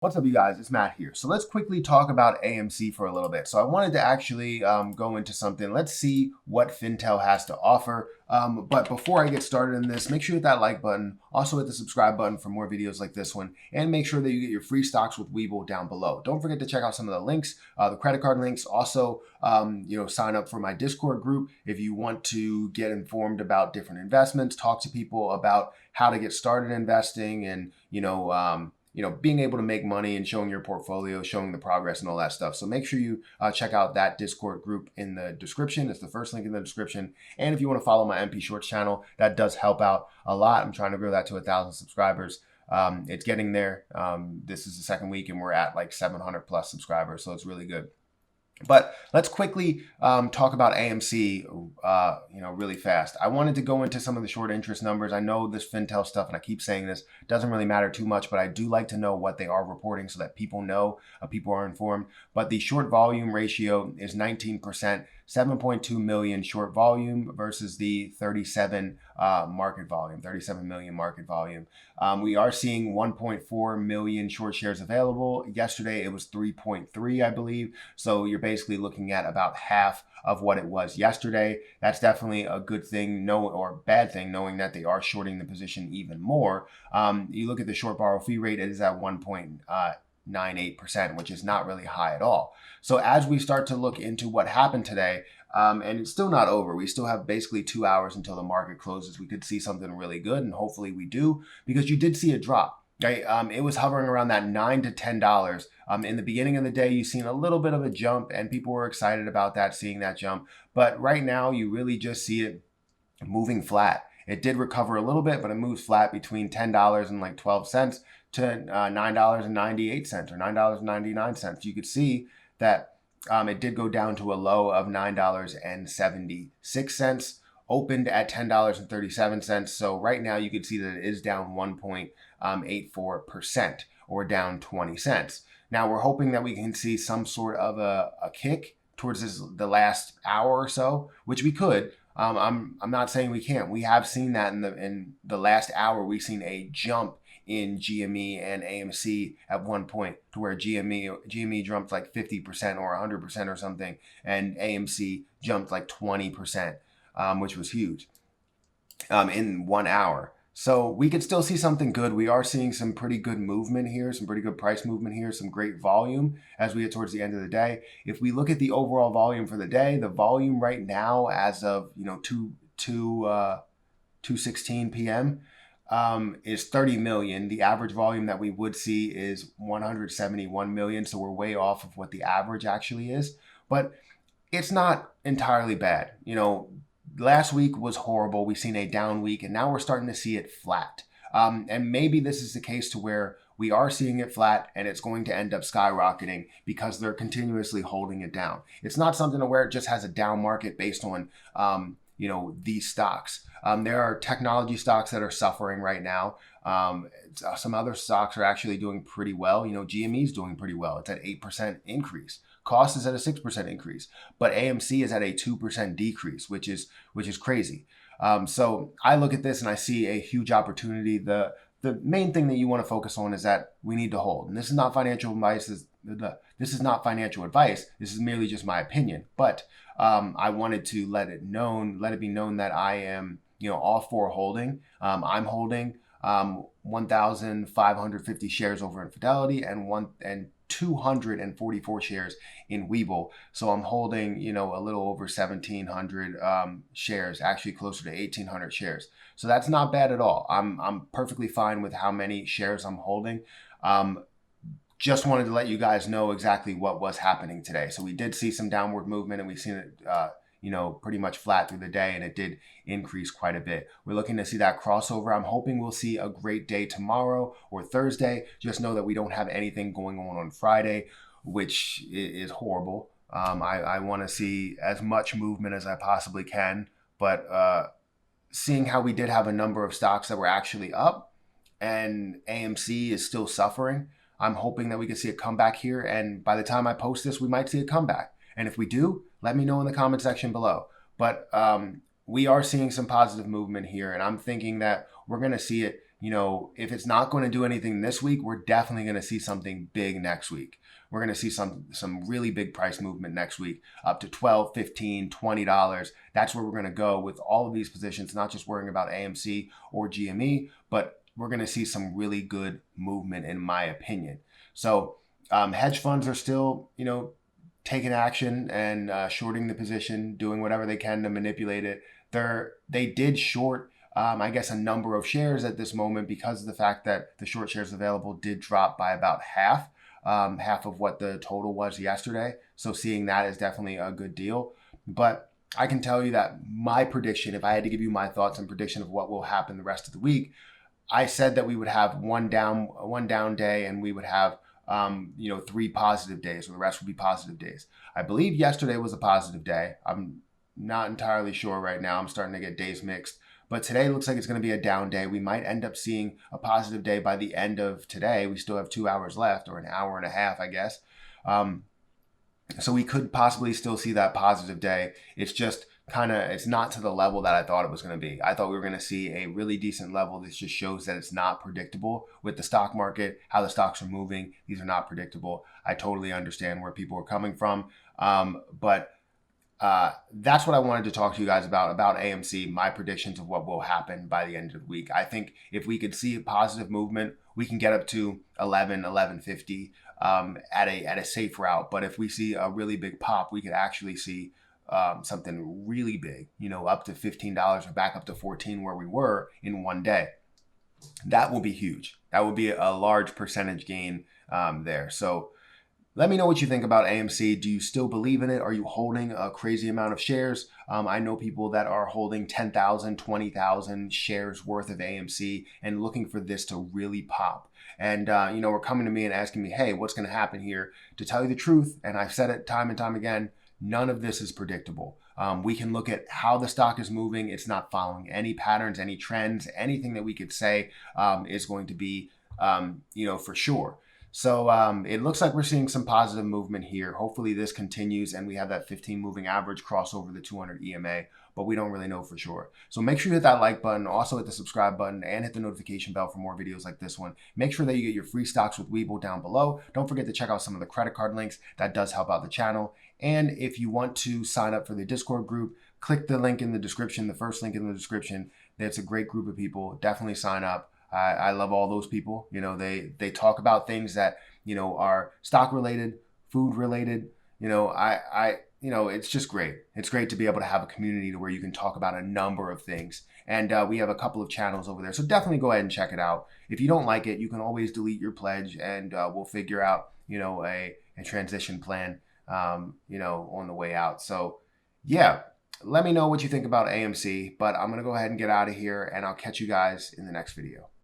What's up, you guys? It's Matt here. So let's quickly talk about AMC for a little bit. So I wanted to actually go into something. Let's see what Fintel has to offer. But before I get started in this, make sure you hit that like button. Also hit the subscribe button for more videos like this one. And make sure that you get your free stocks with Webull down below. Don't forget to check out some of the links, the credit card links. Also, sign up for my Discord group if you want to get informed about different investments, talk to people about how to get started investing and, being able to make money and showing your portfolio, showing the progress and all that stuff. So make sure you check out that Discord group in the description. It's the first link in the description. And if you want to follow my MP Shorts channel, that does help out a lot. I'm trying to grow that to 1,000 subscribers. It's getting there. This is the second week and we're at like 700 plus subscribers. So it's really good. But let's quickly talk about AMC, really fast. I wanted to go into some of the short interest numbers. I know this Fintel stuff, and I keep saying this, doesn't really matter too much, but I do like to know what they are reporting so that people know, people are informed. But the short volume ratio is 19%, 7.2 million short volume versus the 37 million market volume. We are seeing 1.4 million short shares available. Yesterday it was 3.3, I believe. So you're basically looking at about half of what it was yesterday. That's definitely a good thing, or bad thing, knowing that they are shorting the position even more. You look at the short borrow fee rate, it is at 1.98%, which is not really high at all. So as we start to look into what happened today, and it's still not over. We still have basically 2 hours until the market closes. We could see something really good, and hopefully we do, because you did see a drop. Right? It was hovering around that $9 to $10. In the beginning of the day, you've seen a little bit of a jump, and people were excited about that, seeing that jump. But right now, you really just see it moving flat. It did recover a little bit, but it moves flat between $10 and like 12 cents to $9.98 or $9.99. You could see that it did go down to a low of $9.76, opened at $10.37. So right now you can see that it is down 1.84% or down 20 cents. Now we're hoping that we can see some sort of a kick towards the last hour or so, which we could. I'm not saying we can't. We have seen that in the last hour. We've seen a jump in GME and AMC at one point, to where GME jumped like 50% or 100% or something, and AMC jumped like 20%, which was huge in 1 hour. So we could still see something good. We are seeing some pretty good movement here, some pretty good price movement here, some great volume as we get towards the end of the day. If we look at the overall volume for the day, the volume right now as of 2:16 p.m. Is 30 million. The average volume that we would see is 171 million. So we're way off of what the average actually is, but it's not entirely bad. Last week was horrible. We've seen a down week, and now we're starting to see it flat. And maybe this is the case to where we are seeing it flat and it's going to end up skyrocketing because they're continuously holding it down. It's not something to where it just has a down market based on, these stocks. There are technology stocks that are suffering right now. Some other stocks are actually doing pretty well. GME is doing pretty well. It's at 8% increase. Cost is at a 6% increase, but AMC is at a 2% decrease, which is crazy. So I look at this and I see a huge opportunity. The main thing that you want to focus on is that we need to hold. And this is not financial advice. This is not financial advice. This is merely just my opinion. But I wanted to let it be known that I am, all for holding. I'm holding 1,550 shares over in Fidelity and 244 shares in Webull. So I'm holding, a little over 1,700 shares, actually closer to 1,800 shares. So that's not bad at all. I'm perfectly fine with how many shares I'm holding. Just wanted to let you guys know exactly what was happening today. So we did see some downward movement, and we've seen it, pretty much flat through the day, and it did increase quite a bit. We're looking to see that crossover. I'm hoping we'll see a great day tomorrow or Thursday. Just know that we don't have anything going on Friday, which is horrible. I want to see as much movement as I possibly can, but seeing how we did have a number of stocks that were actually up and AMC is still suffering, I'm hoping that we can see a comeback here, and by the time I post this, we might see a comeback. And if we do, let me know in the comment section below. But we are seeing some positive movement here, and I'm thinking that we're going to see it if it's not going to do anything this week, we're definitely going to see something big next week. We're going to see some really big price movement next week, up to $12, $15, $20. That's where we're going to go with all of these positions, not just worrying about AMC or GME, but we're going to see some really good movement, in my opinion. So hedge funds are still, taking action and shorting the position, doing whatever they can to manipulate it. They did short, I guess, a number of shares at this moment because of the fact that the short shares available did drop by about half of what the total was yesterday. So seeing that is definitely a good deal. But I can tell you that my prediction, if I had to give you my thoughts and prediction of what will happen the rest of the week, I said that we would have one down day and we would have 3 positive days, or the rest would be positive days. I believe yesterday was a positive day. I'm not entirely sure right now. I'm starting to get days mixed. But today looks like it's going to be a down day. We might end up seeing a positive day by the end of today. We still have 2 hours left, or an hour and a half, I guess. So we could possibly still see that positive day. It's just it's not to the level that I thought it was going to be. I thought we were going to see a really decent level. This just shows that it's not predictable with the stock market, how the stocks are moving. These are not predictable. I totally understand where people are coming from. But that's what I wanted to talk to you guys about AMC, my predictions of what will happen by the end of the week. I think if we could see a positive movement, we can get up to 11.50 at a safe route. But if we see a really big pop, we could actually see something really big, up to $15 or back up to 14 where we were in one day. That will be huge. That will be a large percentage gain there. So let me know what you think about AMC. Do you still believe in it? Are you holding a crazy amount of shares? I know people that are holding 10,000, 20,000 shares worth of AMC and looking for this to really pop. And, are coming to me and asking me, hey, what's going to happen here? To tell you the truth, and I've said it time and time again, none of this is predictable. We can look at how the stock is moving. It's not following any patterns, any trends, anything that we could say is going to be, for sure. So it looks like we're seeing some positive movement here. Hopefully this continues and we have that 15 moving average cross over the 200 EMA, but we don't really know for sure. So make sure you hit that like button, also hit the subscribe button, and hit the notification bell for more videos like this one. Make sure that you get your free stocks with Webull down below. Don't forget to check out some of the credit card links. That does help out the channel. And if you want to sign up for the Discord group, click the link in the description, the first link in the description. It's a great group of people. Definitely sign up. I love all those people. They talk about things that, are stock related, food related. It's just great. It's great to be able to have a community to where you can talk about a number of things. And we have a couple of channels over there. So definitely go ahead and check it out. If you don't like it, you can always delete your pledge and we'll figure out, a transition plan, on the way out. So yeah, let me know what you think about AMC, but I'm going to go ahead and get out of here and I'll catch you guys in the next video.